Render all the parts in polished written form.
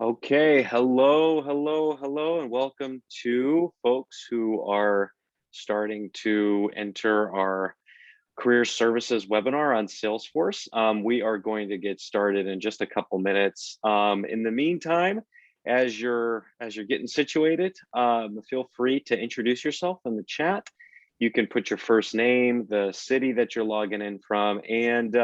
Okay, hello, and welcome to folks who are starting to enter our career services webinar on Salesforce. We are going to get started in just a couple minutes. In the meantime, as you're getting situated, feel free to introduce yourself in the chat. You can put your first name, the city that you're logging in from, and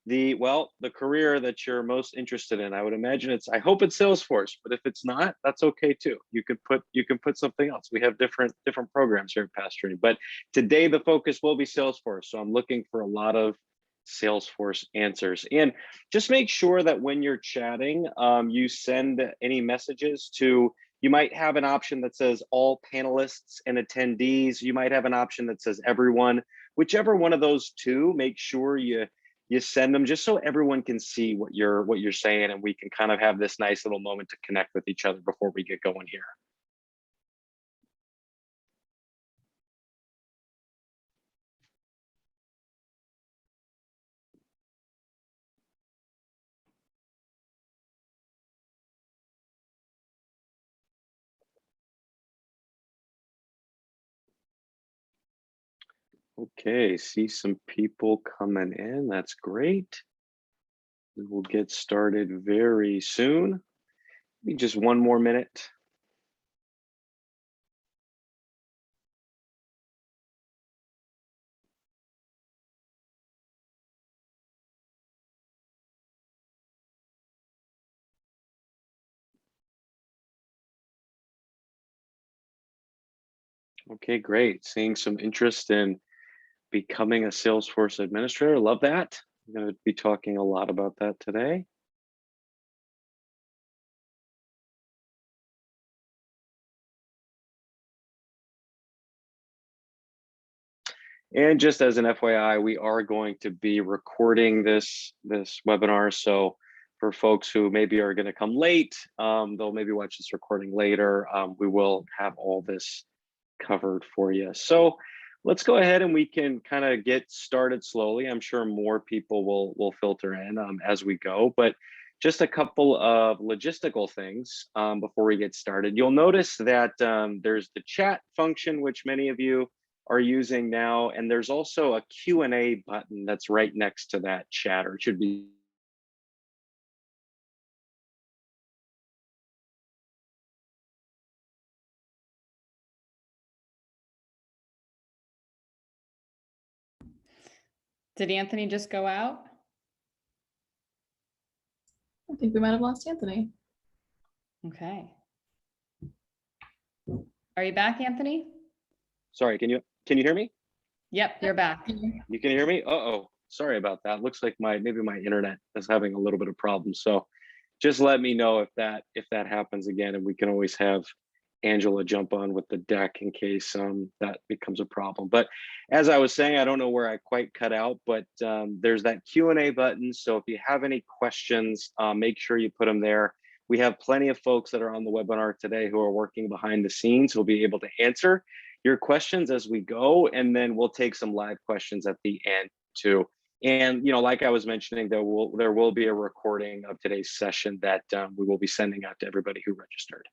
the career that you're most interested in. I would imagine I hope it's Salesforce, but if it's not, that's okay too. You can put something else. We have different programs here at Pathstream, but today the focus will be Salesforce. So I'm looking for a lot of Salesforce answers. And just make sure that when you're chatting, you send any messages to, you might have an option that says all panelists and attendees. You might have an option that says everyone. Whichever one of those two, make sure you send them just so everyone can see what you're saying, and we can kind of have this nice little moment to connect with each other before we get going here. Okay, see some people coming in. That's great. We will get started very soon. Maybe just one more minute. Okay, great. Seeing some interest in becoming a Salesforce administrator. Love that. I'm going to be talking a lot about that today. And just as an FYI, we are going to be recording this webinar. So for folks who maybe are going to come late, they'll maybe watch this recording later. We will have all this covered for you. So let's go ahead and we can kind of get started slowly. I'm sure more people will filter in as we go, but just a couple of logistical things before we get started. You'll notice that there's the chat function, which many of you are using now, and there's also a Q&A button that's right next to that chat, or it should be. Did Anthony just go out? I think we might have lost Anthony. Okay. Are you back, Anthony? Sorry, can you hear me? Yep, you're back. You can hear me? Uh-oh, sorry about that. Looks like maybe my internet is having a little bit of problems. So just let me know if that happens again, and we can always have Angela jump on with the deck in case that becomes a problem. But as I was saying, I don't know where I quite cut out, but there's that Q&A button. So if you have any questions, make sure you put them there. We have plenty of folks that are on the webinar today who are working behind the scenes who'll be able to answer your questions as we go, and then we'll take some live questions at the end too. And like I was mentioning, there will be a recording of today's session that we will be sending out to everybody who registered.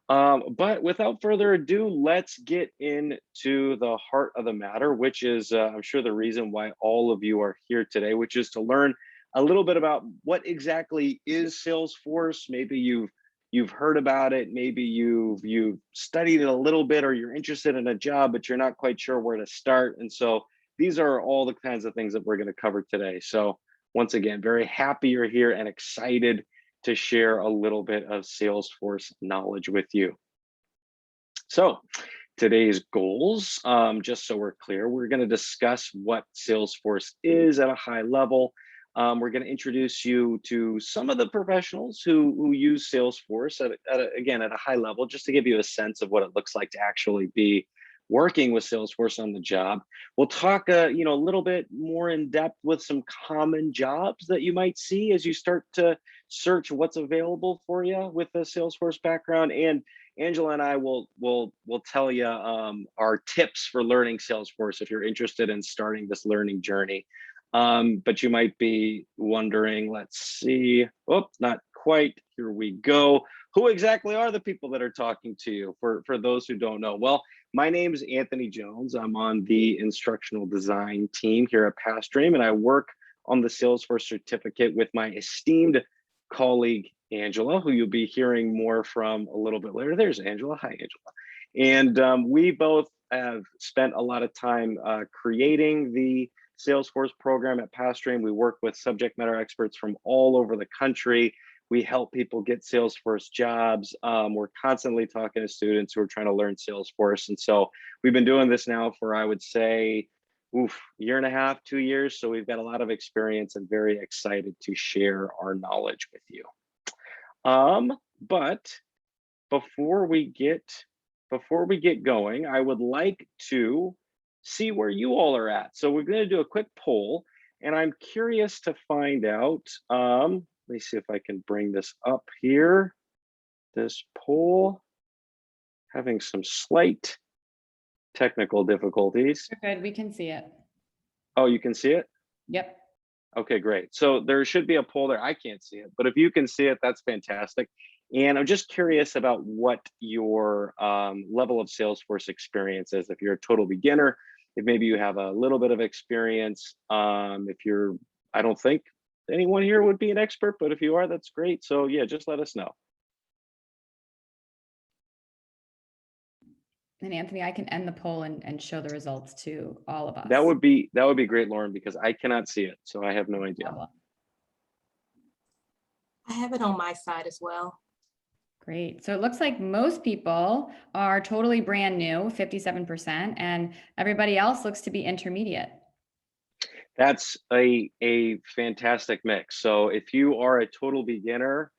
But without further ado, let's get into the heart of the matter, which is I'm sure the reason why all of you are here today, which is to learn a little bit about what exactly is Salesforce. Maybe you've heard about it, maybe you've studied it a little bit, or you're interested in a job, but you're not quite sure where to start. And so these are all the kinds of things that we're going to cover today. So once again, very happy you're here and excited to share a little bit of Salesforce knowledge with you. So today's goals, just so we're clear, we're going to discuss what Salesforce is at a high level. We're going to introduce you to some of the professionals who use Salesforce again at a high level, just to give you a sense of what it looks like to actually be working with Salesforce on the job. We'll talk a little bit more in depth with some common jobs that you might see as you start to search what's available for you with a Salesforce background. And Angela and I will tell you our tips for learning Salesforce if you're interested in starting this learning journey. But you might be wondering, let's see, not quite. Here we go. Who exactly are the people that are talking to you? For those who don't know, well, my name is Anthony Jones. I'm on the instructional design team here at Pathstream, and I work on the Salesforce certificate with my esteemed colleague, Angela, who you'll be hearing more from a little bit later. There's Angela. Hi, Angela. And we both have spent a lot of time creating the Salesforce program at Pathstream. We work with subject matter experts from all over the country. We help people get Salesforce jobs. We're constantly talking to students who are trying to learn Salesforce. And so we've been doing this now for, I would say, year and a half, 2 years. So we've got a lot of experience and very excited to share our knowledge with you. But before we get going, I would like to see where you all are at. So we're going to do a quick poll, and I'm curious to find out. Let me see if I can bring this up here. This poll, having some slight technical difficulties. You're good. We can see it. Oh, you can see it? Yep. Okay, great. So there should be a poll there. I can't see it, but if you can see it, that's fantastic. And I'm just curious about what your level of Salesforce experience is. If you're a total beginner, if maybe you have a little bit of experience, if you're, I don't think anyone here would be an expert, but if you are, that's great. So yeah, just let us know. And Anthony, I can end the poll and show the results to all of us. That would be great, Lauren, because I cannot see it, so I have no idea. I have it on my side as well. Great. So it looks like most people are totally brand new, 57%, and everybody else looks to be intermediate. That's a fantastic mix. So if you are a total beginner,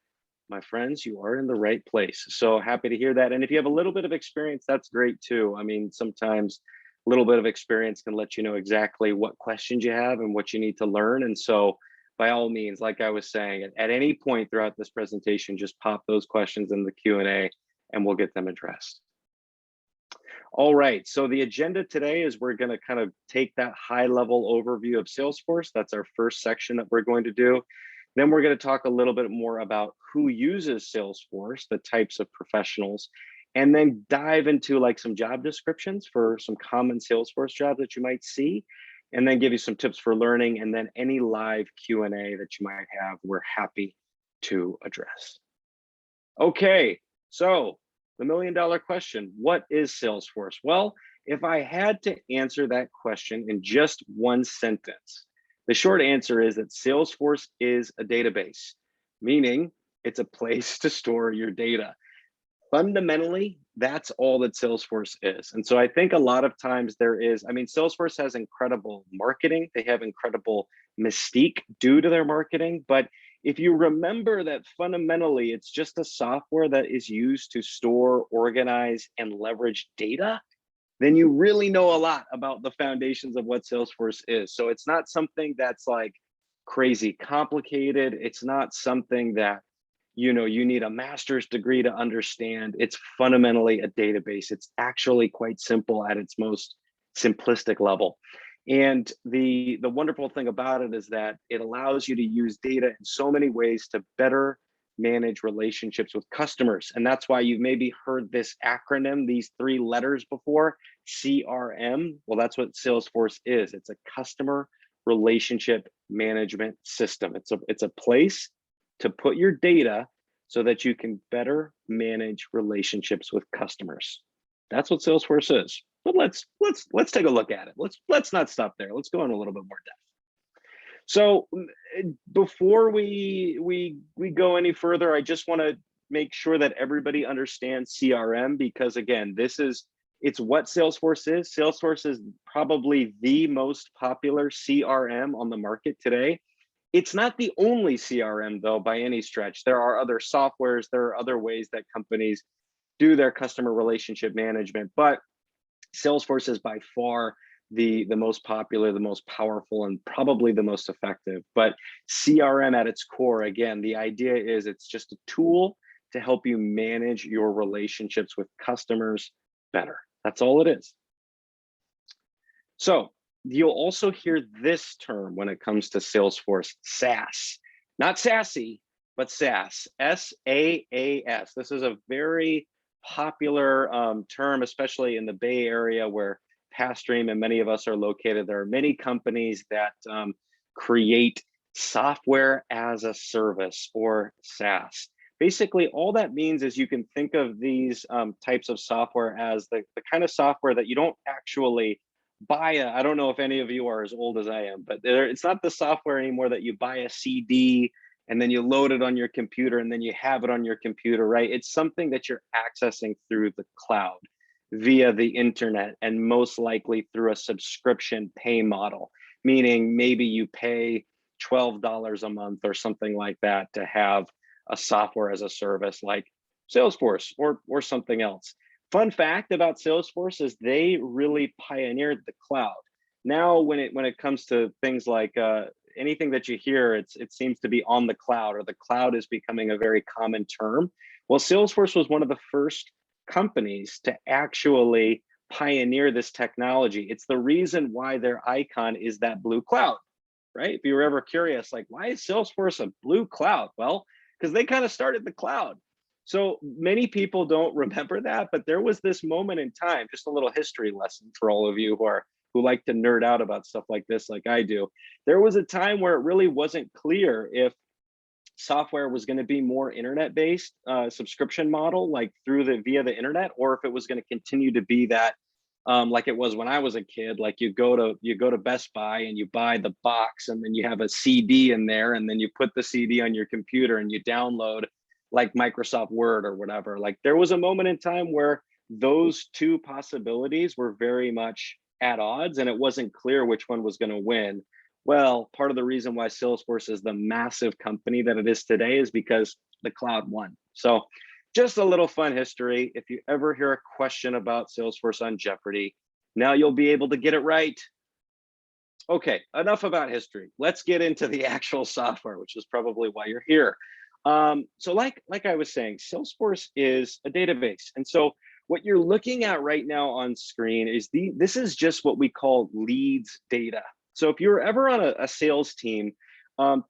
my friends, you are in the right place. So happy to hear that. And if you have a little bit of experience, that's great too. I mean, sometimes a little bit of experience can let you know exactly what questions you have and what you need to learn. And so by all means, like I was saying, at any point throughout this presentation, just pop those questions in the Q&A and we'll get them addressed. All right, so the agenda today is we're going to kind of take that high level overview of Salesforce. That's our first section that we're going to do. Then we're going to talk a little bit more about who uses Salesforce, the types of professionals, and then dive into like some job descriptions for some common Salesforce jobs that you might see, and then give you some tips for learning, and then any live Q&A that you might have, we're happy to address. Okay, so the $1 million question, what is Salesforce? Well, if I had to answer that question in just one sentence, the short answer is that Salesforce is a database, meaning it's a place to store your data. Fundamentally, that's all that Salesforce is. And so I think a lot of times Salesforce has incredible marketing. They have incredible mystique due to their marketing. But if you remember that fundamentally, it's just a software that is used to store, organize, and leverage data, then you really know a lot about the foundations of what Salesforce is. So it's not something that's like crazy complicated. It's not something that, you need a master's degree to understand. It's fundamentally a database. It's actually quite simple at its most simplistic level. And the wonderful thing about it is that it allows you to use data in so many ways to better manage relationships with customers. And that's why you've maybe heard this acronym, these 3 letters before, CRM. Well, that's what Salesforce is. It's a customer relationship management system. It's a place to put your data so that you can better manage relationships with customers. That's what Salesforce is. But let's take a look at it. Let's not stop there. Let's go in a little bit more depth. So before we go any further, I just want to make sure that everybody understands CRM, because again, it's what Salesforce is. Salesforce is probably the most popular CRM on the market today. It's not the only CRM though, by any stretch. There are other softwares, there are other ways that companies do their customer relationship management, but Salesforce is by far the most popular, the most powerful, and probably the most effective. But CRM at its core, again, the idea is it's just a tool to help you manage your relationships with customers better. That's all it is. So you'll also hear this term when it comes to Salesforce, SaaS. Not sassy, but SaaS, SaaS. This is a very popular term, especially in the Bay Area where Pathstream and many of us are located. There are many companies that create software as a service, or SaaS. Basically, all that means is you can think of these types of software as the kind of software that you don't actually buy. I don't know if any of you are as old as I am, but it's not the software anymore that you buy a CD and then you load it on your computer and then you have it on your computer, right? It's something that you're accessing through the cloud via the internet, and most likely through a subscription pay model, meaning maybe you pay $12 a month or something like that to have a software as a service like Salesforce or something else. Fun fact about Salesforce is they really pioneered the cloud. Now, when it comes to things like anything that you hear, it seems to be on the cloud, or the cloud is becoming a very common term. Well, Salesforce was one of the first companies to actually pioneer this technology. It's the reason why their icon is that blue cloud, right? If you were ever curious, like, why is Salesforce a blue cloud? Well, because they kind of started the cloud. So many people don't remember that, but there was this moment in time, just a little history lesson for all of you who like to nerd out about stuff like this, like I do. There was a time where it really wasn't clear if software was going to be more internet-based subscription model, like via the internet, or if it was going to continue to be that like it was when I was a kid. Like you go to Best Buy and you buy the box, and then you have a CD in there, and then you put the CD on your computer and you download like Microsoft Word or whatever. Like there was a moment in time where those two possibilities were very much at odds, and it wasn't clear which one was going to win. Well, part of the reason why Salesforce is the massive company that it is today is because the cloud won. So just a little fun history. If you ever hear a question about Salesforce on Jeopardy, now you'll be able to get it right. Okay, enough about history. Let's get into the actual software, which is probably why you're here. So like I was saying, Salesforce is a database. And so what you're looking at right now on screen is this is just what we call leads data. So if you're ever on a sales team,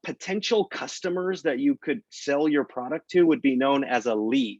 potential customers that you could sell your product to would be known as a lead.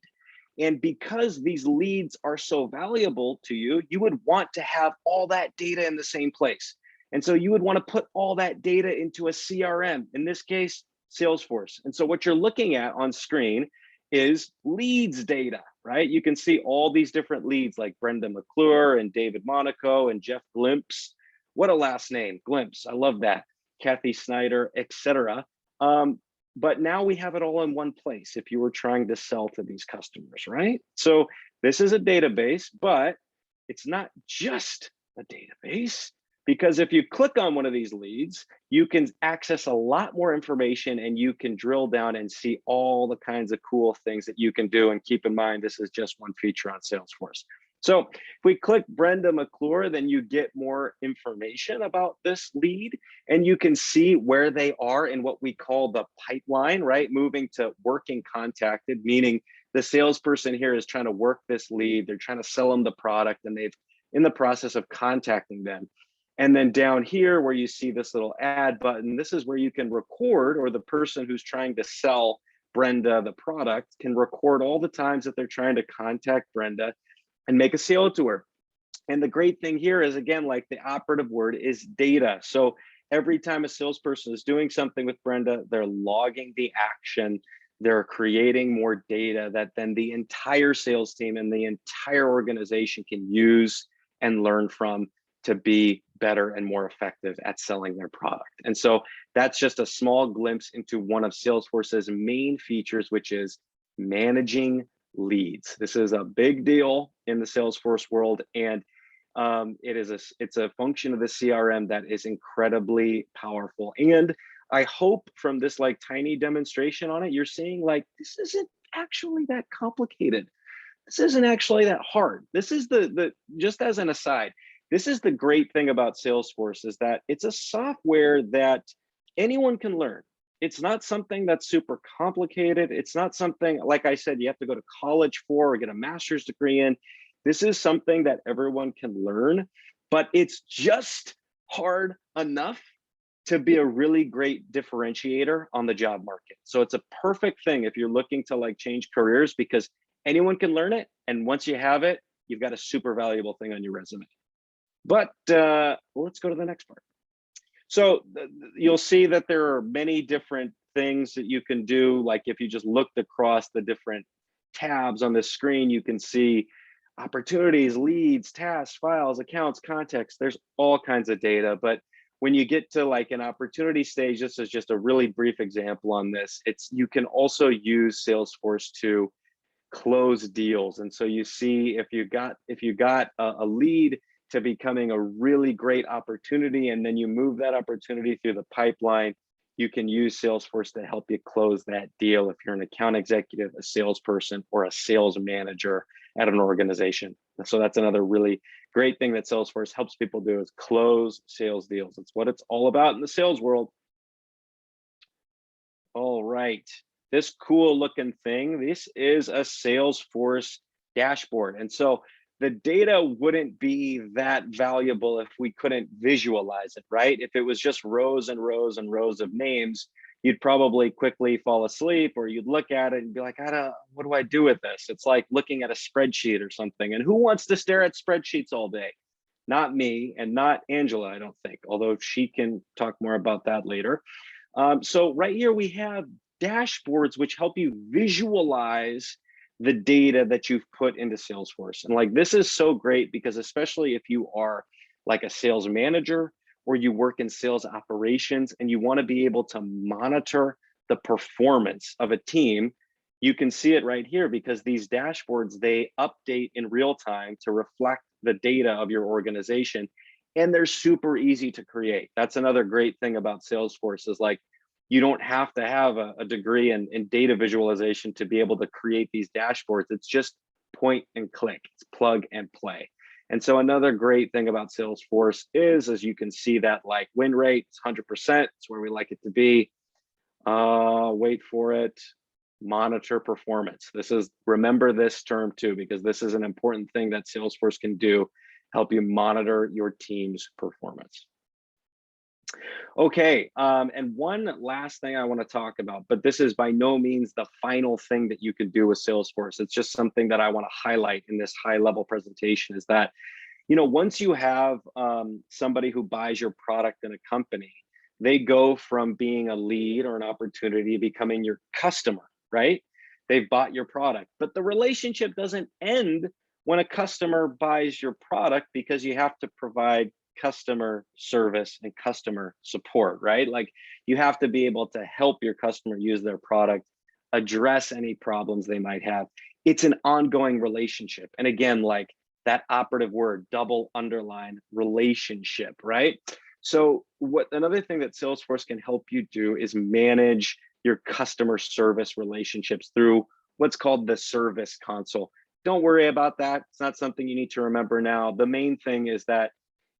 And because these leads are so valuable to you, you would want to have all that data in the same place. And so you would want to put all that data into a CRM, in this case, Salesforce. And so what you're looking at on screen is leads data, right? You can see all these different leads like Brenda McClure and David Monaco and Jeff Glimpse. What a last name, Glimpse. I love that. Kathy Snyder, etc. But now we have it all in one place if you were trying to sell to these customers, right? So this is a database, but it's not just a database, because if you click on one of these leads, you can access a lot more information, and you can drill down and see all the kinds of cool things that you can do. And keep in mind, this is just one feature on Salesforce. So if we click Brenda McClure, then you get more information about this lead, and you can see where they are in what we call the pipeline, right? Moving to working contacted, meaning the salesperson here is trying to work this lead. They're trying to sell them the product, and they've in the process of contacting them. And then down here where you see this little add button, this is where you can record, or the person who's trying to sell Brenda the product can record all the times that they're trying to contact Brenda and make a sale to her. And the great thing here is, again, like the operative word is data. So every time a salesperson is doing something with Brenda, they're logging the action, they're creating more data that then the entire sales team and the entire organization can use and learn from to be better and more effective at selling their product. And so that's just a small glimpse into one of Salesforce's main features, which is managing leads. This is a big deal in the Salesforce world, and it's a function of the CRM that is incredibly powerful. And I hope from this like tiny demonstration on it, you're seeing like this isn't actually that complicated. This isn't actually that hard. This is the just as an aside, this is the great thing about Salesforce, is that it's a software that anyone can learn. It's not something that's super complicated. It's not something, like I said, you have to go to college for or get a master's degree in. This is something that everyone can learn, but it's just hard enough to be a really great differentiator on the job market. So it's a perfect thing if you're looking to like change careers, because anyone can learn it. And once you have it, you've got a super valuable thing on your resume. But let's go to the next part. So you'll see that there are many different things that you can do. Like if you just looked across the different tabs on the screen, you can see opportunities, leads, tasks, files, accounts, context. There's all kinds of data. But when you get to like an opportunity stage, this is just a really brief example on this. You can also use Salesforce to close deals. And so you see if you got a lead to becoming a really great opportunity, and then you move that opportunity through the pipeline, you can use Salesforce to help you close that deal if you're an account executive, a salesperson, or a sales manager at an organization. So that's another really great thing that Salesforce helps people do, is close sales deals. It's what it's all about in the sales world. All right, this cool looking thing, this is a Salesforce dashboard. And so the data wouldn't be that valuable if we couldn't visualize it, right? If it was just rows and rows and rows of names, you'd probably quickly fall asleep, or you'd look at it and be like, what do I do with this? It's like looking at a spreadsheet or something. And who wants to stare at spreadsheets all day? Not me, and not Angela, I don't think, although she can talk more about that later. So right here we have dashboards which help you visualize the data that you've put into Salesforce. And like, this is so great because especially if you are like a sales manager or you work in sales operations and you want to be able to monitor the performance of a team, you can see it right here, because these dashboards, they update in real time to reflect the data of your organization, and they're super easy to create. That's another great thing about Salesforce, is like, you don't have to have a degree in data visualization to be able to create these dashboards. It's just point and click, it's plug and play. And so another great thing about Salesforce is, as you can see, that like win rate is 100%. It's where we like it to be. Wait for it. Monitor performance. Remember this term too, because this is an important thing that Salesforce can do, help you monitor your team's performance. Okay, and one last thing I want to talk about, but this is by no means the final thing that you can do with Salesforce. It's just something that I want to highlight in this high-level presentation, is that, you know, once you have somebody who buys your product in a company, they go from being a lead or an opportunity becoming your customer, right? They've bought your product, but the relationship doesn't end when a customer buys your product, because you have to provide customer service and customer support, right? Like, you have to be able to help your customer use their product, address any problems they might have. It's an ongoing relationship. And again, like that operative word, double underline, relationship, right? So another thing that Salesforce can help you do is manage your customer service relationships through what's called the Service Console. Don't worry about that. It's not something you need to remember now. The main thing is that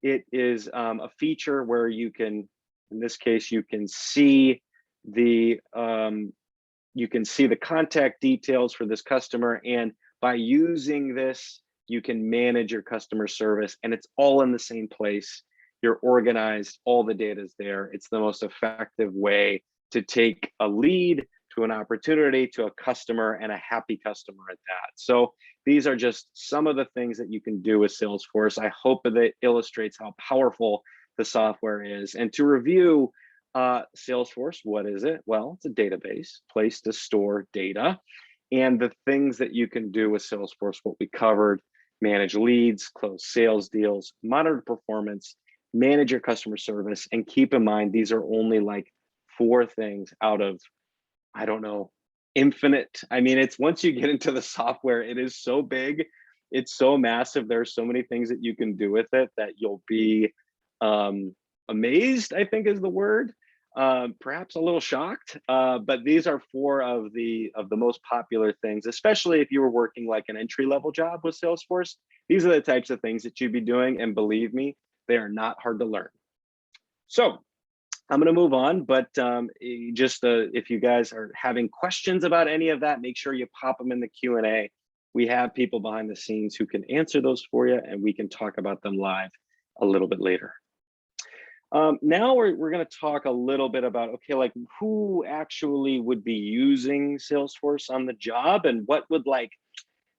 it is a feature where you can, in this case, you can see the contact details for this customer, and by using this, you can manage your customer service, and it's all in the same place. You're organized, all the data is there. It's the most effective way to take a lead to an opportunity to a customer, and a happy customer at that. So these are just some of the things that you can do with Salesforce. I hope that it illustrates how powerful the software is. And to review Salesforce, what is it? Well, it's a database, place to store data. And the things that you can do with Salesforce, what we covered: manage leads, close sales deals, monitor performance, manage your customer service. And keep in mind, these are only like 4 things out of, I don't know, infinite. I mean, it's, once you get into the software, it is so big, it's so massive. There's so many things that you can do with it that you'll be amazed, I think is the word. Perhaps a little shocked, but these are 4 of the most popular things, especially if you were working like an entry-level job with Salesforce. These are the types of things that you'd be doing, and believe me, they are not hard to learn. So I'm going to move on, but if you guys are having questions about any of that, make sure you pop them in the Q&A. We have people behind the scenes who can answer those for you, and we can talk about them live a little bit later. Now we're going to talk a little bit about, okay, like who actually would be using Salesforce on the job and what would like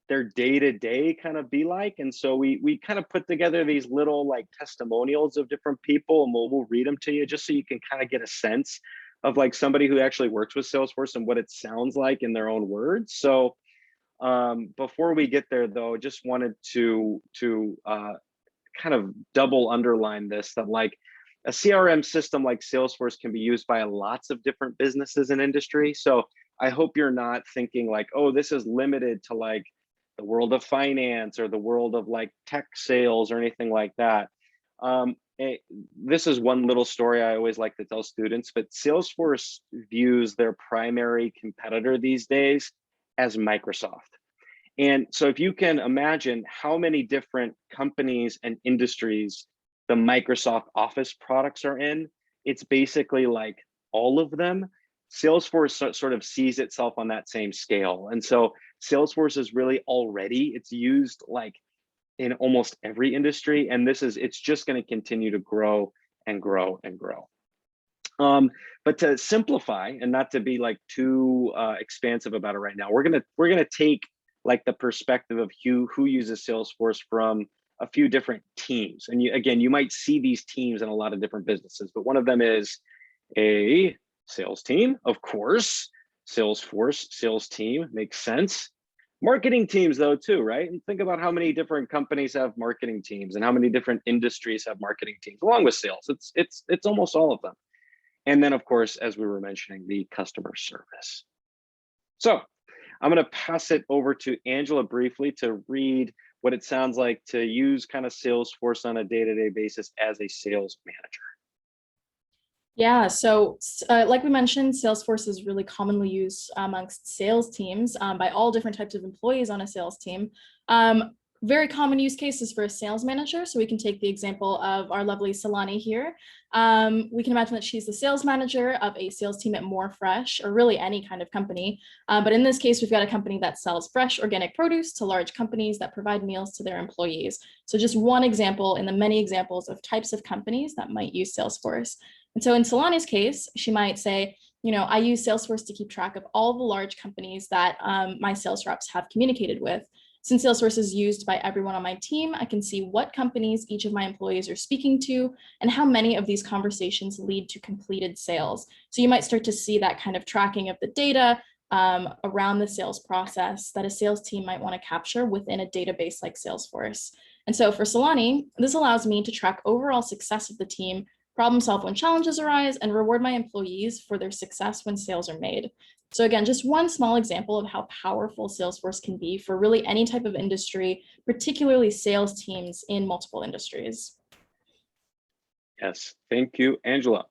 their day-to-day kind of be like. And so we kind of put together these little like testimonials of different people, and we'll read them to you just so you can kind of get a sense of like somebody who actually works with Salesforce and what it sounds like in their own words. So before we get there though, just wanted to kind of double underline this, that like a CRM system like Salesforce can be used by lots of different businesses and industry. So I hope you're not thinking like, oh, this is limited to like the world of finance or the world of like tech sales or anything like that. This is one little story I always like to tell students, but Salesforce views their primary competitor these days as Microsoft. And so if you can imagine how many different companies and industries the Microsoft Office products are in, it's basically like all of them. Salesforce sort of sees itself on that same scale. And so Salesforce is really already, it's used like in almost every industry. And it's just going to continue to grow and grow and grow. But to simplify and not to be like too expansive about it right now, we're gonna take like the perspective of who uses Salesforce from a few different teams. And you might see these teams in a lot of different businesses, but one of them is a sales team, of course. Salesforce sales team makes sense. Marketing teams though too, right? And think about how many different companies have marketing teams and how many different industries have marketing teams along with sales. It's almost all of them. And then of course, as we were mentioning, the customer service. So I'm going to pass it over to Angela briefly to read what it sounds like to use kind of Salesforce on a day-to-day basis as a sales manager. Yeah, so like we mentioned, Salesforce is really commonly used amongst sales teams by all different types of employees on a sales team. Very common use cases for a sales manager. So we can take the example of our lovely Salani here. We can imagine that she's the sales manager of a sales team at More Fresh, or really any kind of company. But in this case, we've got a company that sells fresh organic produce to large companies that provide meals to their employees. So just one example in the many examples of types of companies that might use Salesforce. And so in Salani's case, she might say, I use Salesforce to keep track of all the large companies that my sales reps have communicated with. Since Salesforce is used by everyone on my team, I can see what companies each of my employees are speaking to and how many of these conversations lead to completed sales. So you might start to see that kind of tracking of the data around the sales process that a sales team might want to capture within a database like Salesforce. And so for Salani, this allows me to track overall success of the team, problem solve when challenges arise, and reward my employees for their success when sales are made. So again, just one small example of how powerful Salesforce can be for really any type of industry, particularly sales teams in multiple industries. Yes, thank you, Angela.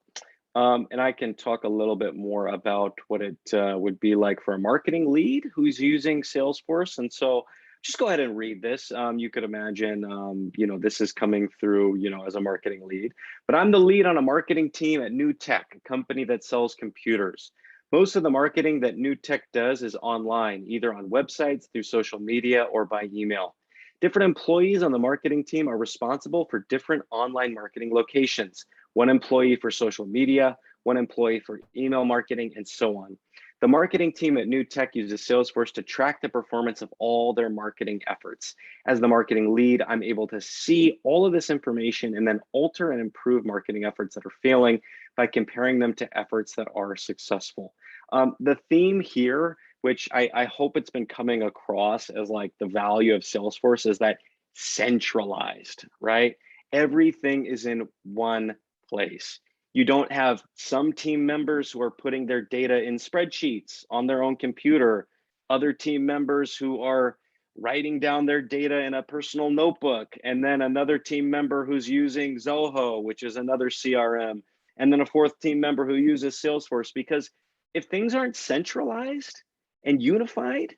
And I can talk a little bit more about what it would be like for a marketing lead who's using Salesforce. And so just go ahead and read this. You could imagine, this is coming through, as a marketing lead. But I'm the lead on a marketing team at New Tech, a company that sells computers. Most of the marketing that New Tech does is online, either on websites, through social media, or by email. Different employees on the marketing team are responsible for different online marketing locations. One employee for social media, one employee for email marketing, and so on. The marketing team at New Tech uses Salesforce to track the performance of all their marketing efforts. As the marketing lead, I'm able to see all of this information and then alter and improve marketing efforts that are failing by comparing them to efforts that are successful. The theme here, which I hope it's been coming across as like the value of Salesforce, is that centralized, right? Everything is in one place. You don't have some team members who are putting their data in spreadsheets on their own computer, other team members who are writing down their data in a personal notebook, and then another team member who's using Zoho, which is another CRM, and then a fourth team member who uses Salesforce. Because if things aren't centralized and unified,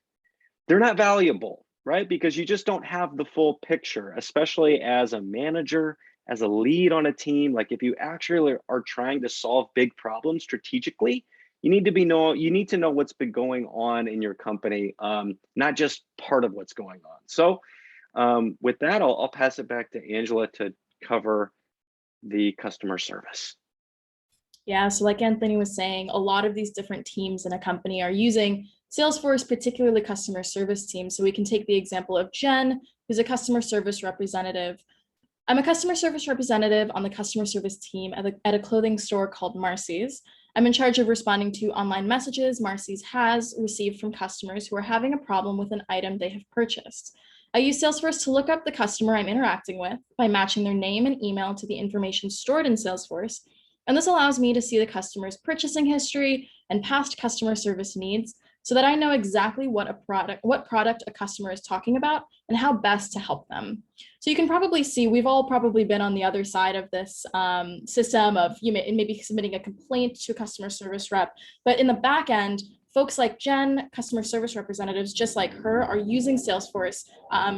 they're not valuable, right? Because you just don't have the full picture, especially as a manager, as a lead on a team. Like if you actually are trying to solve big problems strategically, you need to know what's been going on in your company, not just part of what's going on. So with that, I'll pass it back to Angela to cover the customer service. Yeah, so like Anthony was saying, a lot of these different teams in a company are using Salesforce, particularly customer service teams. So we can take the example of Jen, who's a customer service representative. I'm a customer service representative on the customer service team at a clothing store called Marcy's. I'm in charge of responding to online messages Marcy's has received from customers who are having a problem with an item they have purchased. I use Salesforce to look up the customer I'm interacting with by matching their name and email to the information stored in Salesforce. And this allows me to see the customer's purchasing history and past customer service needs so that I know exactly what product a customer is talking about and how best to help them. So you can probably see, we've all probably been on the other side of this system of maybe submitting a complaint to a customer service rep, but in the back end, folks like Jen, customer service representatives just like her, are using Salesforce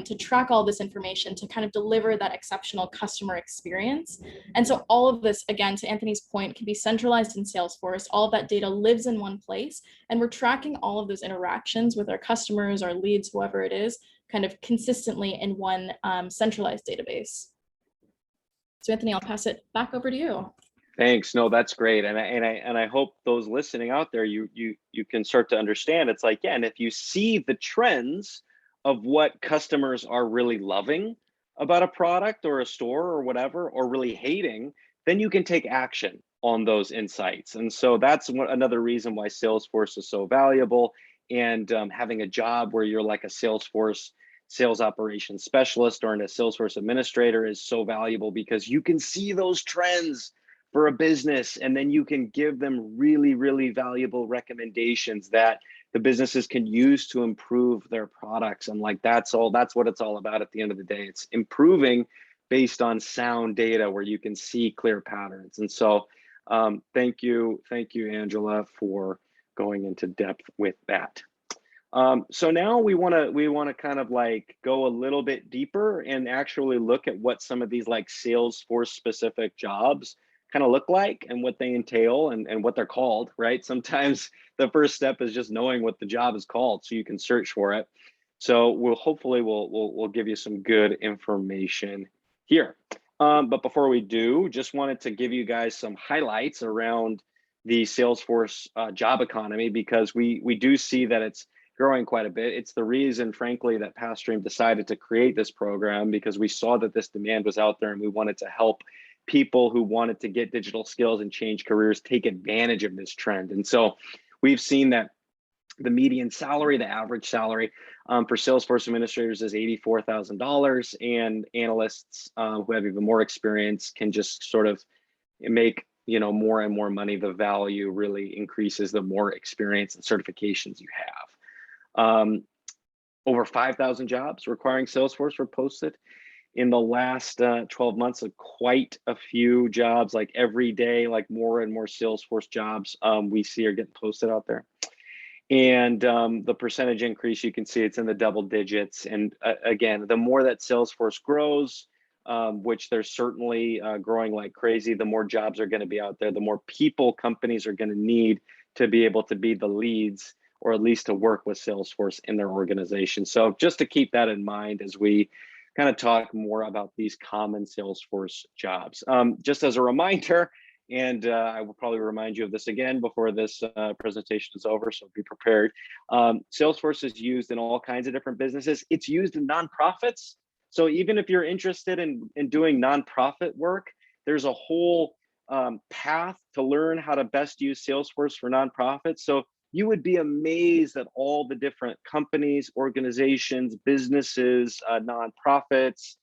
to track all this information to kind of deliver that exceptional customer experience. And so all of this, again, to Anthony's point, can be centralized in Salesforce. All of that data lives in one place, and we're tracking all of those interactions with our customers, our leads, whoever it is, kind of consistently in one centralized database. So Anthony, I'll pass it back over to you. Thanks. No, that's great. And I hope those listening out there, you can start to understand. It's like, yeah, and if you see the trends of what customers are really loving about a product or a store or whatever, or really hating, then you can take action on those insights. And so that's another reason why Salesforce is so valuable. And having a job where you're like a Salesforce sales operations specialist or a Salesforce administrator is so valuable, because you can see those trends for a business, and then you can give them really, really valuable recommendations that the businesses can use to improve their products. And like, that's what it's all about at the end of the day. It's improving based on sound data where you can see clear patterns. And so thank you, Angela, for going into depth with that. So now we want to kind of like go a little bit deeper and actually look at what some of these like Salesforce specific jobs kind of look like and what they entail and what they're called, right? Sometimes the first step is just knowing what the job is called so you can search for it. So we'll give you some good information here. But before we do, just wanted to give you guys some highlights around the Salesforce job economy, because we do see that it's growing quite a bit. It's the reason, frankly, that Pathstream decided to create this program, because we saw that this demand was out there and we wanted to help people who wanted to get digital skills and change careers take advantage of this trend. And so we've seen that the median salary, the average salary for Salesforce administrators is $84,000, and analysts who have even more experience can just sort of make more and more money. The value really increases the more experience and certifications you have. Over 5,000 jobs requiring Salesforce were posted in the last 12 months. Quite a few jobs, like every day, like more and more Salesforce jobs we see are getting posted out there. And the percentage increase, you can see it's in the double digits. And again, the more that Salesforce grows, which they're certainly growing like crazy, the more jobs are going to be out there, the more people companies are going to need to be able to be the leads, or at least to work with Salesforce in their organization. So just to keep that in mind as we kind of talk more about these common Salesforce jobs. Just as a reminder, and I will probably remind you of this again before this presentation is over, so be prepared. Salesforce is used in all kinds of different businesses. It's used in nonprofits. So even if you're interested in doing nonprofit work, there's a whole path to learn how to best use Salesforce for nonprofits. So you would be amazed at all the different companies, organizations, businesses, nonprofits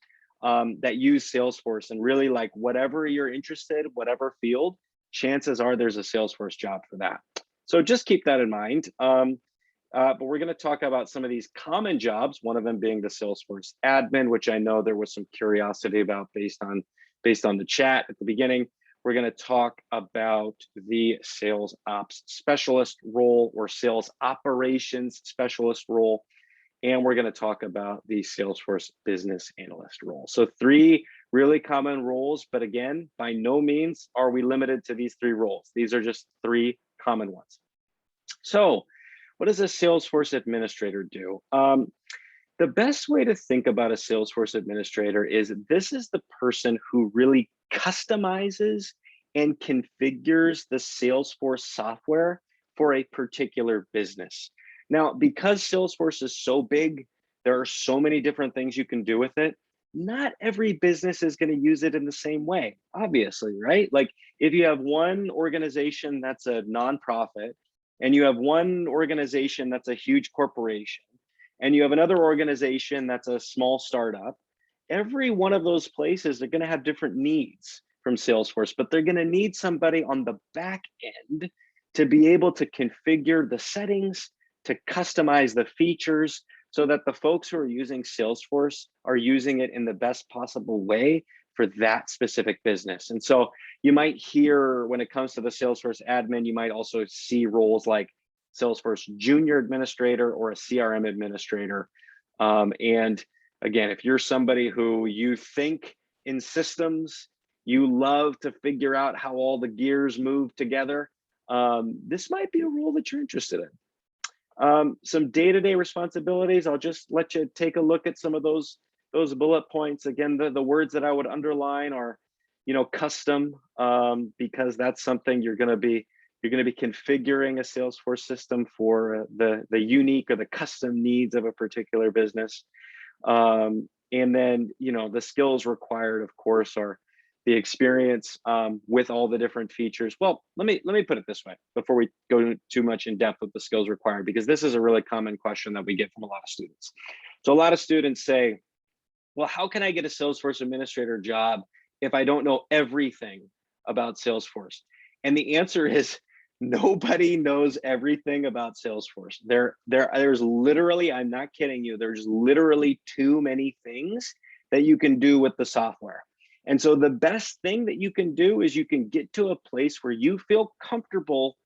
that use Salesforce. And really, like, whatever you're interested, whatever field, chances are there's a Salesforce job for that. So just keep that in mind. But we're going to talk about some of these common jobs, one of them being the Salesforce admin, which I know there was some curiosity about based on the chat at the beginning. We're going to talk about the sales ops specialist role or sales operations specialist role. And we're going to talk about the Salesforce business analyst role. So 3 really common roles, but again, by no means are we limited to these 3 roles. These are just 3 common ones. So what does a Salesforce administrator do? The best way to think about a Salesforce administrator is this is the person who really customizes and configures the Salesforce software for a particular business. Now, because Salesforce is so big, there are so many different things you can do with it. Not every business is going to use it in the same way, obviously, right? Like if you have one organization that's a nonprofit, and you have one organization that's a huge corporation, and you have another organization that's a small startup, every one of those places are going to have different needs from Salesforce, but they're going to need somebody on the back end to be able to configure the settings, to customize the features, so that the folks who are using Salesforce are using it in the best possible way for that specific business. And so you might hear, when it comes to the Salesforce admin, you might also see roles like Salesforce Junior Administrator or a CRM Administrator. And again, if you're somebody who you think in systems, you love to figure out how all the gears move together, this might be a role that you're interested in. Some day-to-day responsibilities, I'll just let you take a look at some of those bullet points. Again, the words that I would underline are, custom, because that's something you're going to be configuring a Salesforce system for the unique or the custom needs of a particular business. And then, the skills required, of course, are the experience with all the different features. Well, let me put it this way before we go too much in depth with the skills required, because this is a really common question that we get from a lot of students. So a lot of students say, well, how can I get a Salesforce administrator job if I don't know everything about Salesforce? And the answer is nobody knows everything about Salesforce. There's literally, I'm not kidding you, there's literally too many things that you can do with the software. And so the best thing that you can do is you can get to a place where you feel comfortable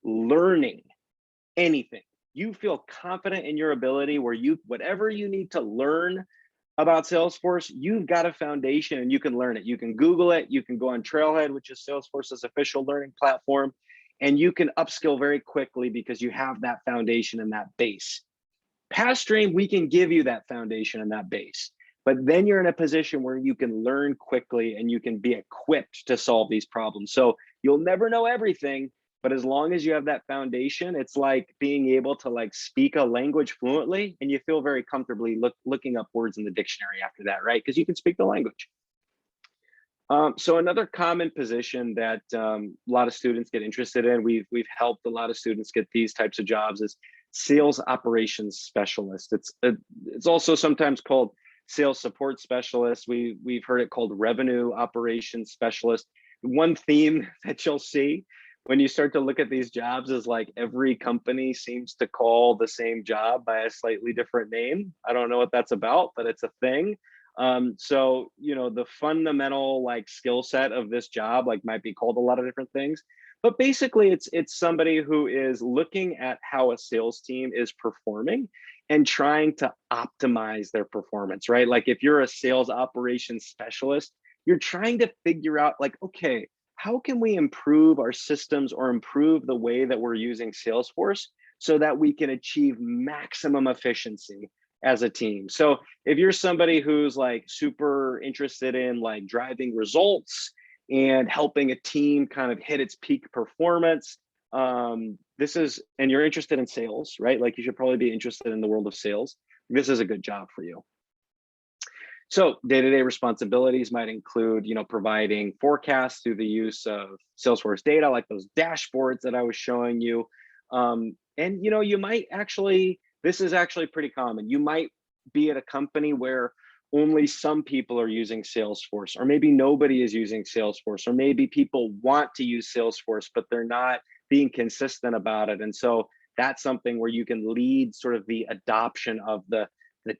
learning anything. You feel confident in your ability, where whatever you need to learn about Salesforce, you've got a foundation and you can learn it. You can Google it, you can go on Trailhead, which is Salesforce's official learning platform, and you can upskill very quickly because you have that foundation and that base. Pathstream, we can give you that foundation and that base. But then you're in a position where you can learn quickly and you can be equipped to solve these problems. So you'll never know everything, but as long as you have that foundation, it's like being able to speak a language fluently, and you feel very comfortably looking up words in the dictionary after that, right? Because you can speak the language. So another common position that a lot of students get interested in, we've helped a lot of students get these types of jobs, is sales operations specialist. It's also sometimes called sales support specialist. We've heard it called revenue operations specialist. One theme that you'll see when you start to look at these jobs is every company seems to call the same job by a slightly different name. I don't know what that's about, but it's a thing. So, the fundamental skill set of this job might be called a lot of different things, but basically it's somebody who is looking at how a sales team is performing and trying to optimize their performance, right? If you're a sales operations specialist, you're trying to figure out okay, how can we improve our systems or improve the way that we're using Salesforce so that we can achieve maximum efficiency as a team? So if you're somebody who's super interested in driving results and helping a team kind of hit its peak performance, and you're interested in sales, right? You should probably be interested in the world of sales. This is a good job for you. So day-to-day responsibilities might include, providing forecasts through the use of Salesforce data, like those dashboards that I was showing you. And, you might actually, this is actually pretty common. You might be at a company where only some people are using Salesforce, or maybe nobody is using Salesforce, or maybe people want to use Salesforce, but they're not being consistent about it. And so that's something where you can lead sort of the adoption of the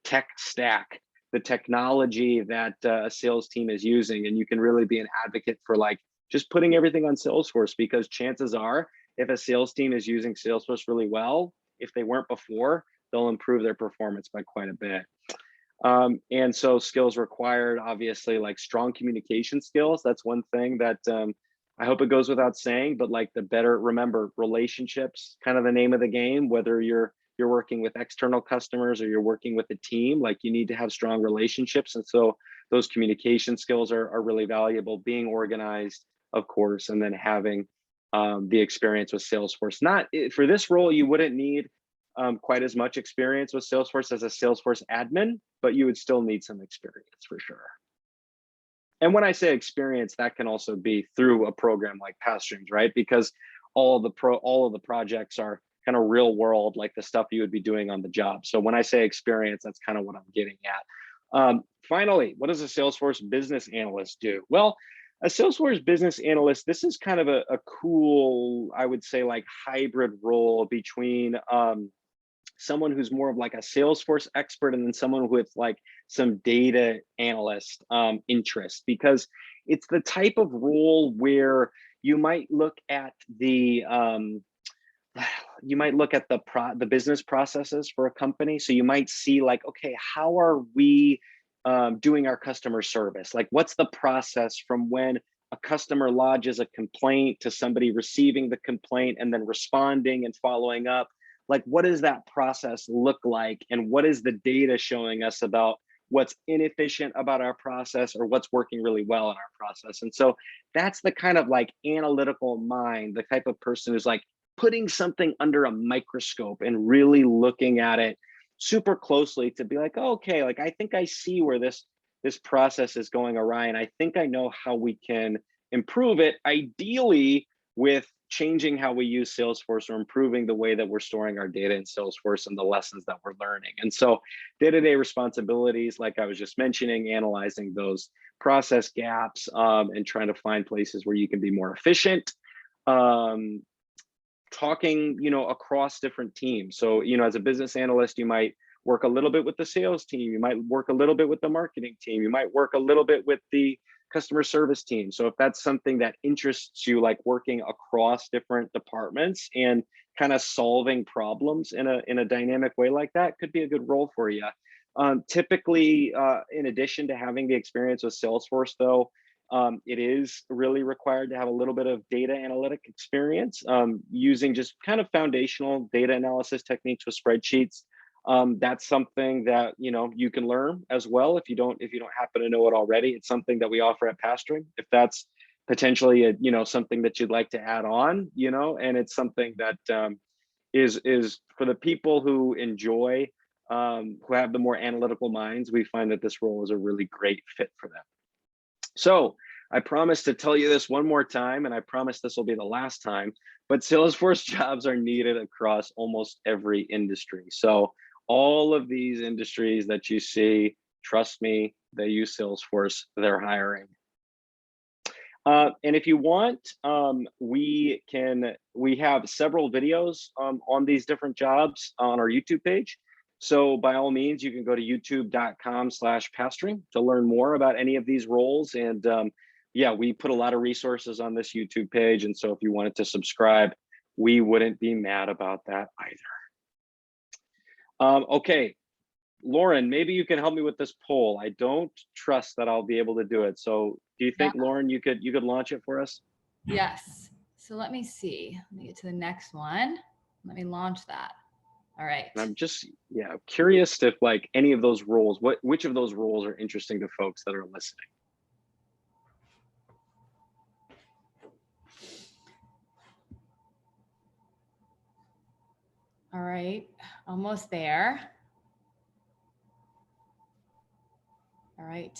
tech stack, the technology that a sales team is using. And you can really be an advocate for just putting everything on Salesforce, because chances are if a sales team is using Salesforce really well, if they weren't before, they'll improve their performance by quite a bit. And so skills required, obviously, strong communication skills. That's one thing that I hope it goes without saying, but remember, relationships, kind of the name of the game, whether you're you're working with external customers or you're working with a team, like you need to have strong relationships. And so those communication skills are really valuable, being organized, of course, and then having the experience with Salesforce. Not for this role, you wouldn't need quite as much experience with Salesforce as a Salesforce admin, but you would still need some experience for sure. And when I say experience, that can also be through a program like Pathstream, right? Because all of the projects are kind of real world, like the stuff you would be doing on the job. So when I say experience, that's kind of what I'm getting at. Finally, what does a Salesforce business analyst do? Well, a Salesforce business analyst, this is kind of a cool, I would say, like hybrid role between someone who's more of like a Salesforce expert and then someone with like some data analyst interest, because it's the type of role where you might look at the business processes for a company. So you might see like, okay, how are we doing our customer service? Like, what's the process from when a customer lodges a complaint to somebody receiving the complaint and then responding and following up? Like, what does that process look like? And what is the data showing us about what's inefficient about our process or what's working really well in our process? And so that's the kind of like analytical mind, the type of person who's like putting something under a microscope and really looking at it super closely to be like, oh, okay, like I think I see where this process is going awry, and I think I know how we can improve it, ideally with changing how we use Salesforce or improving the way that we're storing our data in Salesforce and the lessons that we're learning. And so day-to-day responsibilities, like I was just mentioning, analyzing those process gaps and trying to find places where you can be more efficient. Talking, across different teams. So, as a business analyst, you might work a little bit with the sales team. You might work a little bit with the marketing team. You might work a little bit with the customer service team. So if that's something that interests you, like working across different departments and kind of solving problems in a dynamic way like that, could be a good role for you. Typically, in addition to having the experience with Salesforce, though, it is really required to have a little bit of data analytic experience, using just kind of foundational data analysis techniques with spreadsheets. That's something that you can learn as well if you don't happen to know it already. It's something that we offer at Pathstream. If that's potentially something that you'd like to add on, and it's something that is for the people who enjoy, who have the more analytical minds, we find that this role is a really great fit for them. So I promise to tell you this one more time, and I promise this will be the last time, but Salesforce jobs are needed across almost every industry. So all of these industries that you see, trust me, they use Salesforce, they're hiring. And if you want, we have several videos on these different jobs on our YouTube page. So by all means, you can go to youtube.com/Pathstream to learn more about any of these roles. And yeah, we put a lot of resources on this YouTube page. And so if you wanted to subscribe, we wouldn't be mad about that either. Okay, Lauren, maybe you can help me with this poll. I don't trust that I'll be able to do it. So do you think, Lauren, you could launch it for us? Yes. So let me see. Let me get to the next one. Let me launch that. All right. And I'm just curious if like any of those roles, which of those roles are interesting to folks that are listening. All right, almost there. All right.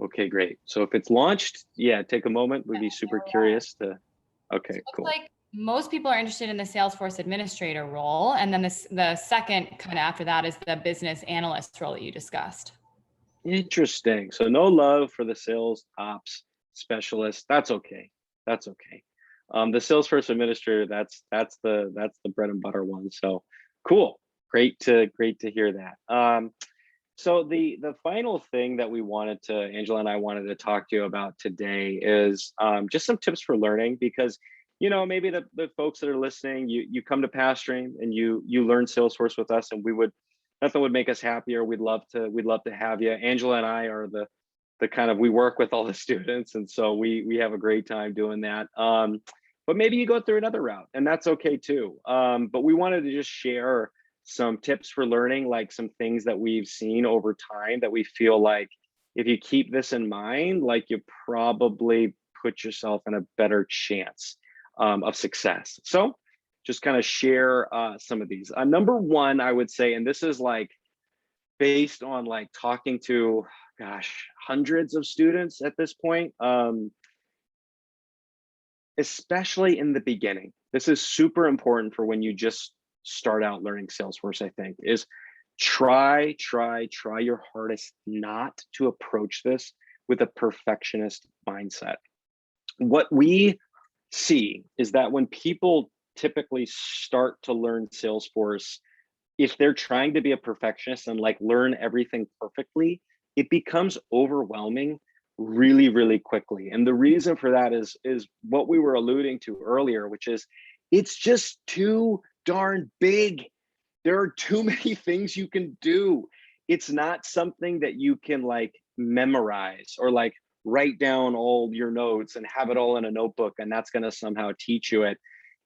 Okay, great. So if it's launched, take a moment. We'd be super curious to. Okay, So cool. like most people are interested in the Salesforce Administrator role. And then the second kind of after that is the business analyst role that you discussed. Interesting. So no love for the sales ops specialist. That's okay. That's okay. The Salesforce Administrator, that's the bread and butter one. So cool. Great to hear that. So the final thing that Angela and I wanted to talk to you about today is just some tips for learning, because maybe the folks that are listening, you come to Pathstream and you learn Salesforce with us, and nothing would make us happier. We'd love to have you. Angela and I are the kind of, we work with all the students, and so we have a great time doing that. but maybe you go through another route, and that's okay too. But we wanted to just share some tips for learning, like some things that we've seen over time that we feel like if you keep this in mind, like you probably put yourself in a better chance of success. So just kind of share some of these. Number one, I would say, and this is like based on like talking to, gosh, hundreds of students at this point, especially in the beginning. This is super important for when you just start out learning Salesforce, I think, is try your hardest not to approach this with a perfectionist mindset. What we see is that when people typically start to learn Salesforce, if they're trying to be a perfectionist and like learn everything perfectly, it becomes overwhelming really quickly. And the reason for that is what we were alluding to earlier, which is it's just too darn big. There are too many things you can do. It's not something that you can like memorize or like write down all your notes and have it all in a notebook and that's going to somehow teach you it.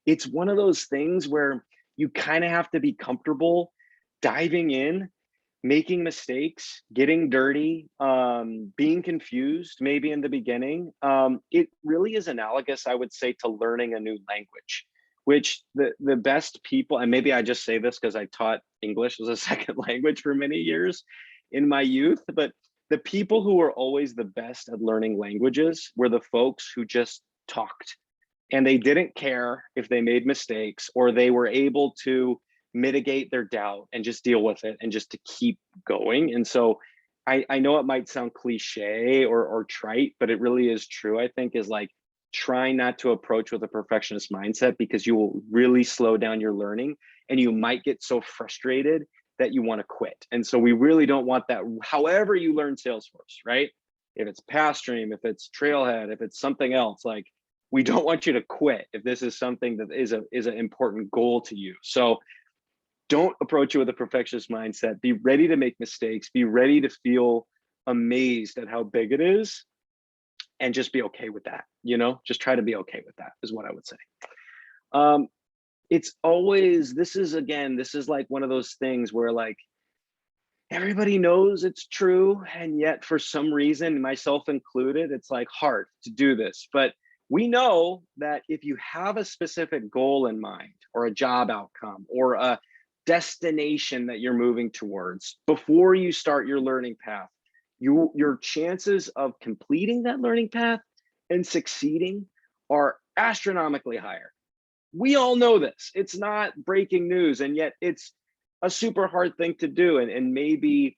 It's one of those things where you kind of have to be comfortable diving in, making mistakes, getting dirty, being confused maybe in the beginning. It really is analogous, I would say, to learning a new language, which the best people, and maybe I just say this because I taught English as a second language for many years in my youth, but the people who were always the best at learning languages were the folks who just talked and they didn't care if they made mistakes or they were able to mitigate their doubt and just deal with it and just to keep going. And so I know it might sound cliche or trite, but it really is true, I think, is like trying not to approach with a perfectionist mindset because you will really slow down your learning and you might get so frustrated that you want to quit. And so we really don't want that, however you learn Salesforce, right? If it's Pathstream, if it's Trailhead, if it's something else, like we don't want you to quit if this is something that is an important goal to you. So don't approach it with a perfectionist mindset. Be ready to make mistakes. Be ready to feel amazed at how big it is and just be okay with that. You know, just try to be okay with that is what I would say. It's always, this is like one of those things where like everybody knows it's true. And yet for some reason, myself included, it's like hard to do this. But we know that if you have a specific goal in mind or a job outcome or a destination that you're moving towards before you start your learning path, your chances of completing that learning path and succeeding are astronomically higher. We all know this. It's not breaking news, and yet it's a super hard thing to do. And maybe,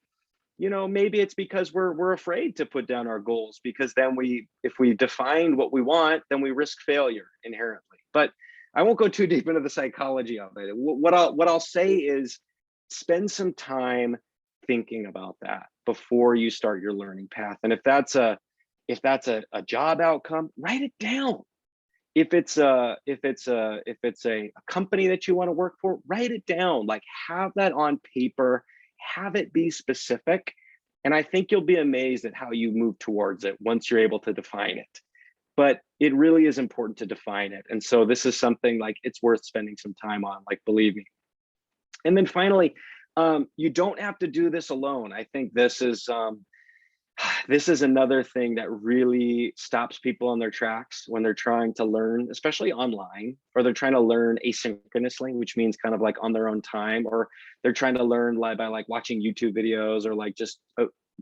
you know, maybe it's because we're afraid to put down our goals because then if we define what we want, then we risk failure inherently. But I won't go too deep into the psychology of it. What I'll say is spend some time thinking about that before you start your learning path. And if that's a job outcome, write it down. If it's a company that you want to work for, write it down. Like have that on paper, have it be specific. And I think you'll be amazed at how you move towards it once you're able to define it. But it really is important to define it. And so this is something like it's worth spending some time on, like, believe me. And then finally, you don't have to do this alone. I think this is another thing that really stops people on their tracks when they're trying to learn, especially online, or they're trying to learn asynchronously, which means kind of like on their own time, or they're trying to learn by like watching YouTube videos or like just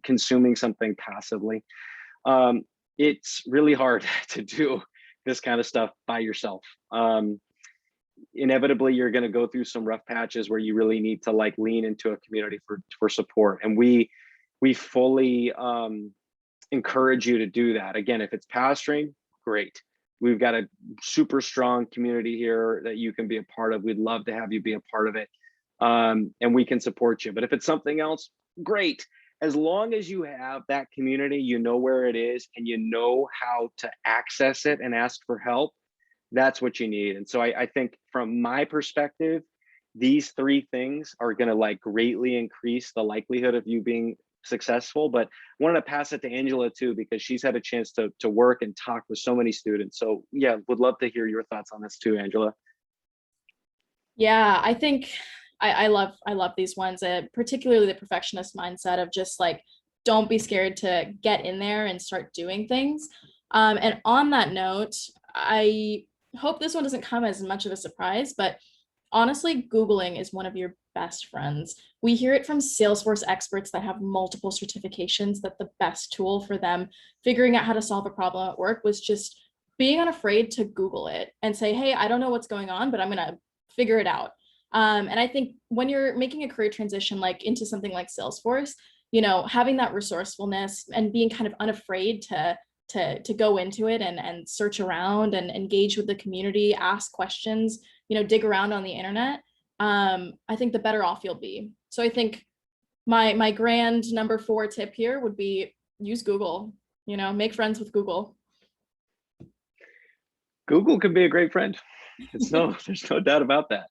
consuming something passively. It's really hard to do this kind of stuff by yourself. Inevitably, you're going to go through some rough patches where you really need to like lean into a community for support. And we fully encourage you to do that. Again, if it's Pathstream, great. We've got a super strong community here that you can be a part of. We'd love to have you be a part of it. And we can support you. But if it's something else, great. As long as you have that community, you know where it is and you know how to access it and ask for help, that's what you need. And so I think from my perspective, these three things are going to like greatly increase the likelihood of you being successful. But I wanted to pass it to Angela too, because she's had a chance to work and talk with so many students. So yeah, would love to hear your thoughts on this too, Angela. Yeah, I think I love these ones, particularly the perfectionist mindset of just like, don't be scared to get in there and start doing things. And on that note, I hope this one doesn't come as much of a surprise, but honestly, Googling is one of your best friends. We hear it from Salesforce experts that have multiple certifications that the best tool for them figuring out how to solve a problem at work was just being unafraid to Google it and say, hey, I don't know what's going on, but I'm going to figure it out. And I think when you're making a career transition, like into something like Salesforce, having that resourcefulness and being kind of unafraid to go into it and search around and engage with the community, ask questions, dig around on the internet, I think the better off you'll be. So I think my grand number 4 tip here would be use Google, make friends with Google. Google can be a great friend. There's no doubt about that.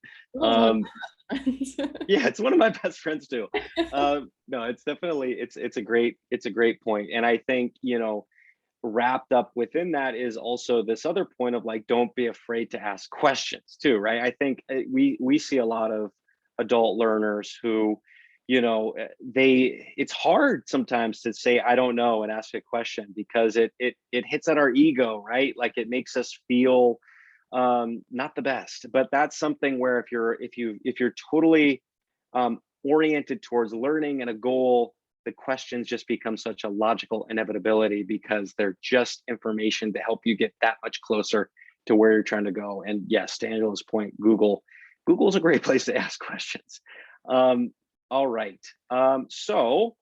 Yeah, it's one of my best friends too. No, it's definitely, it's a great point. And I think, wrapped up within that is also this other point of like, don't be afraid to ask questions too, right? I think we see a lot of adult learners who, it's hard sometimes to say I don't know and ask a question because it hits at our ego, right? Like it makes us feel not the best. But that's something where if you're totally oriented towards learning and a goal, the questions just become such a logical inevitability because they're just information to help you get that much closer to where you're trying to go. And yes, to Angela's point, Google's a great place to ask questions. All right. So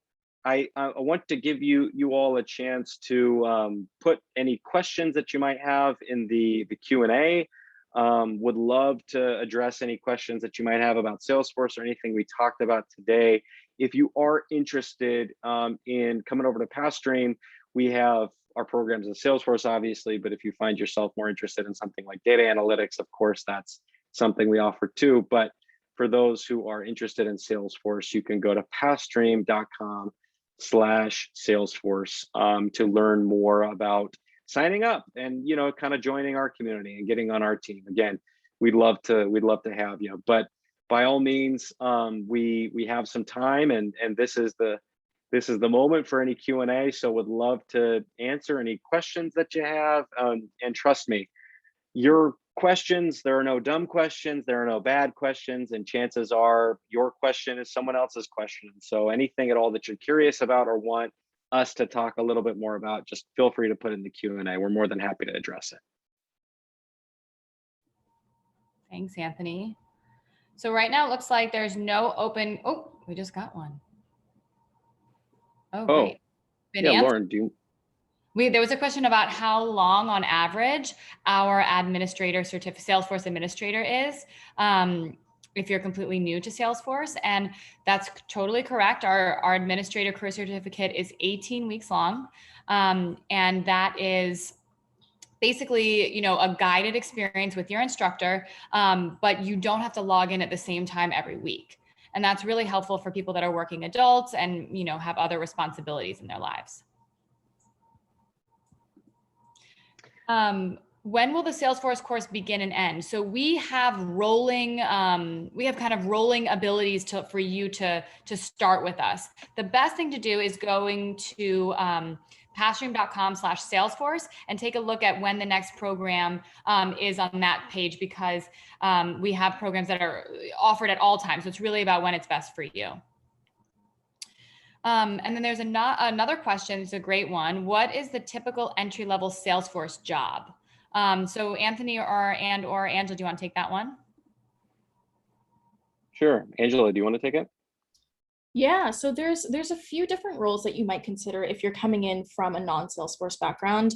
I want to give you all a chance to put any questions that you might have in the Q&A. Would love to address any questions that you might have about Salesforce or anything we talked about today. If you are interested in coming over to Pathstream, we have our programs in Salesforce, obviously, but if you find yourself more interested in something like data analytics, of course, that's something we offer too. But for those who are interested in Salesforce, you can go to pathstream.com/Salesforce to learn more about signing up and kind of joining our community and getting on our team. Again, we'd love to have you. But by all means, we have some time, and this is the moment for any Q&A. So would love to answer any questions that you have. And trust me, your questions, there are no dumb questions, there are no bad questions, and chances are your question is someone else's question. So anything at all that you're curious about or want us to talk a little bit more about, just feel free to put in the Q&A. We're more than happy to address it. Thanks, Anthony. So right now it looks like there's no open, oh, we just got one. Oh, great. Yeah, Lauren, there was a question about how long on average our Salesforce Administrator is, if you're completely new to Salesforce, and that's totally correct. Our Administrator Career Certificate is 18 weeks long, and that is basically, a guided experience with your instructor, but you don't have to log in at the same time every week. And that's really helpful for people that are working adults and, have other responsibilities in their lives. When will the Salesforce course begin and end? So we have rolling, kind of rolling abilities for you to start with us. The best thing to do is going to pathstream.com/Salesforce and take a look at when the next program is on that page, because we have programs that are offered at all times. So it's really about when it's best for you. And then there's another question. It's a great one. What is the typical entry-level Salesforce job? So Anthony or Angela, do you want to take that one? Sure. Angela, do you want to take it? Yeah, so there's a few different roles that you might consider if you're coming in from a non-Salesforce background.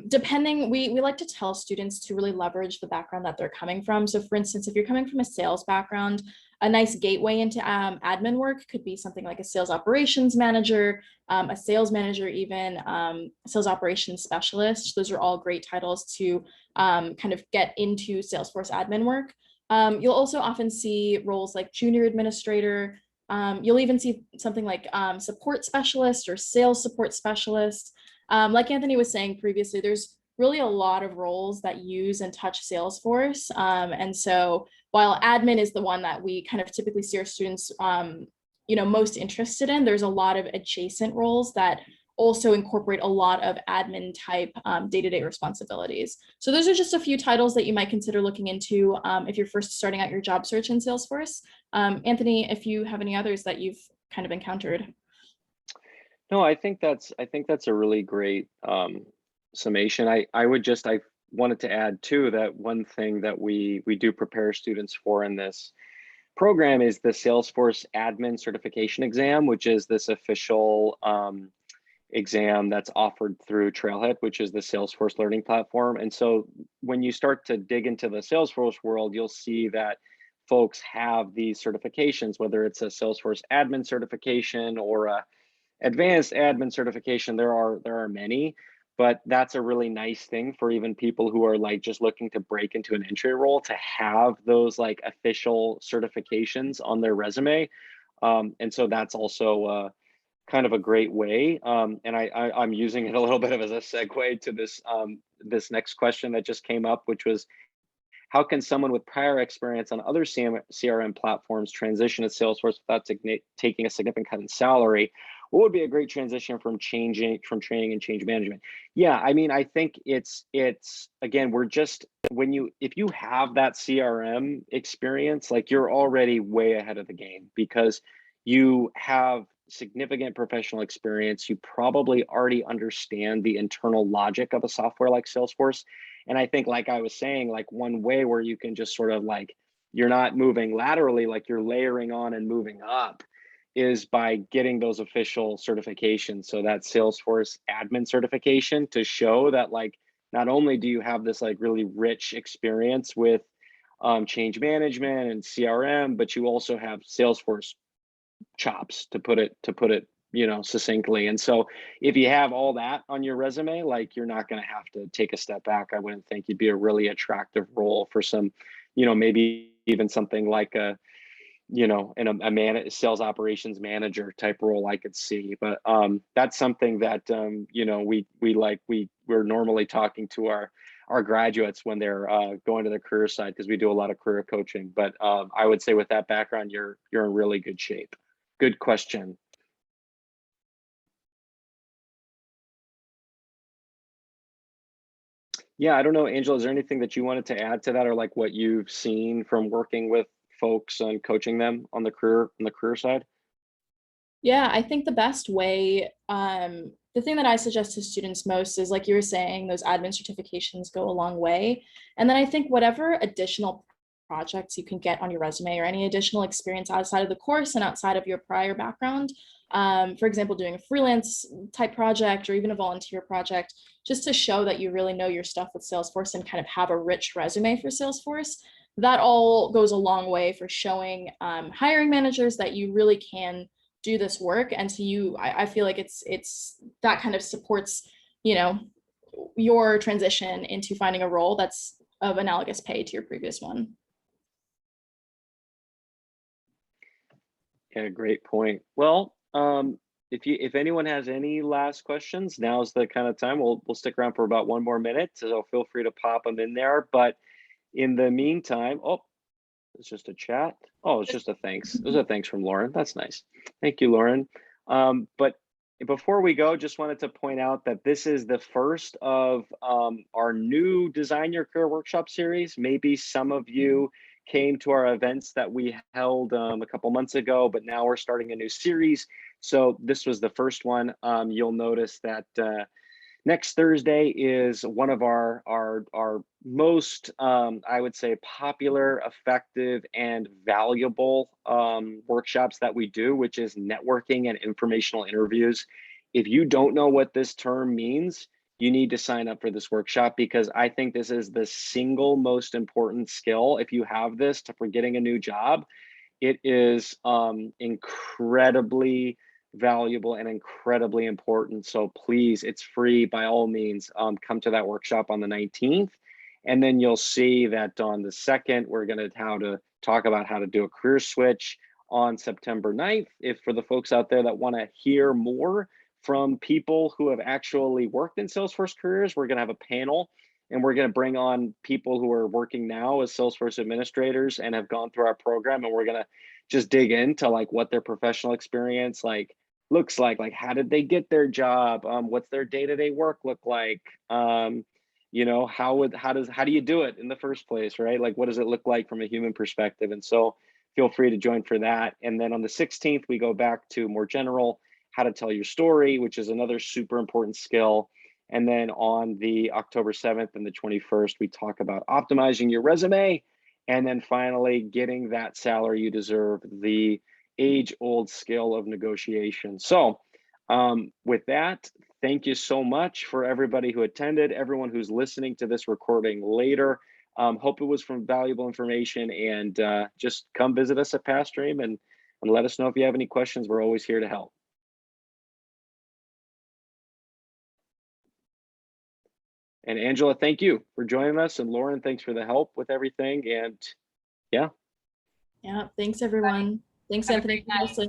Depending, we like to tell students to really leverage the background that they're coming from. So for instance, if you're coming from a sales background, a nice gateway into admin work could be something like a sales operations manager, a sales manager, even sales operations specialist. Those are all great titles to kind of get into Salesforce admin work. You'll also often see roles like junior administrator, You'll even see something like support specialist or sales support specialist. Like Anthony was saying previously, there's really a lot of roles that use and touch Salesforce. And so while admin is the one that we kind of typically see our students most interested in, there's a lot of adjacent roles that also incorporate a lot of admin type day-to-day responsibilities. So those are just a few titles that you might consider looking into if you're first starting out your job search in Salesforce. Anthony, if you have any others that you've kind of encountered. No, I think that's a really great summation. I wanted to add too that one thing that we do prepare students for in this program is the Salesforce Admin Certification Exam, which is this official exam that's offered through Trailhead, which is the Salesforce learning platform. And so when you start to dig into the Salesforce world, you'll see that folks have these certifications, whether it's a Salesforce admin certification or a advanced admin certification. There are many, but that's a really nice thing for even people who are like just looking to break into an entry role to have those like official certifications on their resume. And so that's also kind of a great way. And I'm using it a little bit of as a segue to this next question that just came up, which was, how can someone with prior experience on other CRM platforms transition to Salesforce without taking a significant cut in salary? What would be a great transition from training and change management? Yeah, I mean, I think it's again, if you have that CRM experience, like you're already way ahead of the game because you have significant professional experience. You probably already understand the internal logic of a software like Salesforce. And I think, like I was saying, like one way where you can just sort of like, you're not moving laterally, like you're layering on and moving up, is by getting those official certifications. So that Salesforce admin certification to show that like, not only do you have this like really rich experience with change management and CRM, but you also have Salesforce chops, to put it succinctly. And so if you have all that on your resume, like you're not going to have to take a step back. I wouldn't think you'd be a really attractive role for some, maybe even something like a sales operations manager type role I could see. But that's something that we're normally talking to our graduates when they're going to the career side, because we do a lot of career coaching. But I would say with that background, you're in really good shape. Good question. Yeah, I don't know, Angela, is there anything that you wanted to add to that, or like what you've seen from working with folks and coaching them on the career side? Yeah, I think the best way, the thing that I suggest to students most is, like you were saying, those admin certifications go a long way. And then I think whatever additional projects you can get on your resume or any additional experience outside of the course and outside of your prior background, for example, doing a freelance type project or even a volunteer project, just to show that you really know your stuff with Salesforce and kind of have a rich resume for Salesforce. That all goes a long way for showing hiring managers that you really can do this work. And to you, I feel like it's that kind of supports, your transition into finding a role that's of analogous pay to your previous one. Yeah, great point. Well, if anyone has any last questions, now's the kind of time. We'll stick around for about 1 more minute, so feel free to pop them in there. But in the meantime, it's just a chat. Oh, it's just a thanks. There's a thanks from Lauren. That's nice. Thank you, Lauren. But before we go, just wanted to point out that this is the first of our new Design Your Career Workshop series. Maybe some of you came to our events that we held a couple months ago, but now we're starting a new series. So this was the first one. You'll notice that next Thursday is one of our most, I would say, popular, effective, and valuable workshops that we do, which is networking and informational interviews. If you don't know what this term means, you need to sign up for this workshop, because I think this is the single most important skill. If you have this for getting a new job, it is incredibly valuable and incredibly important. So please, it's free by all means. Come to that workshop on the 19th. And then you'll see that on the 2nd, we're going to talk about how to do a career switch. on September 9th. If for the folks out there that want to hear more from people who have actually worked in Salesforce careers, we're going to have a panel, and we're going to bring on people who are working now as Salesforce administrators and have gone through our program, and we're going to just dig into like what their professional experience looks like how did they get their job, what's their day-to-day work look like, you know, how do you do it in the first place, right? Like, what does it look like from a human perspective? And so feel free to join for that. And then on the 16th, we go back to more general, how to tell your story, which is another super important skill. And then on the October 7th and the 21st, we talk about optimizing your resume. And then finally, getting that salary you deserve, the age-old skill of negotiation. So with that, thank you so much for everybody who attended, everyone who's listening to this recording later. Hope it was from valuable information, and just come visit us at Pathstream and let us know if you have any questions. We're always here to help. And Angela, thank you for joining us. And Lauren, thanks for the help with everything. And yeah. Yeah, thanks everyone. Thanks, Have a Anthony. great night.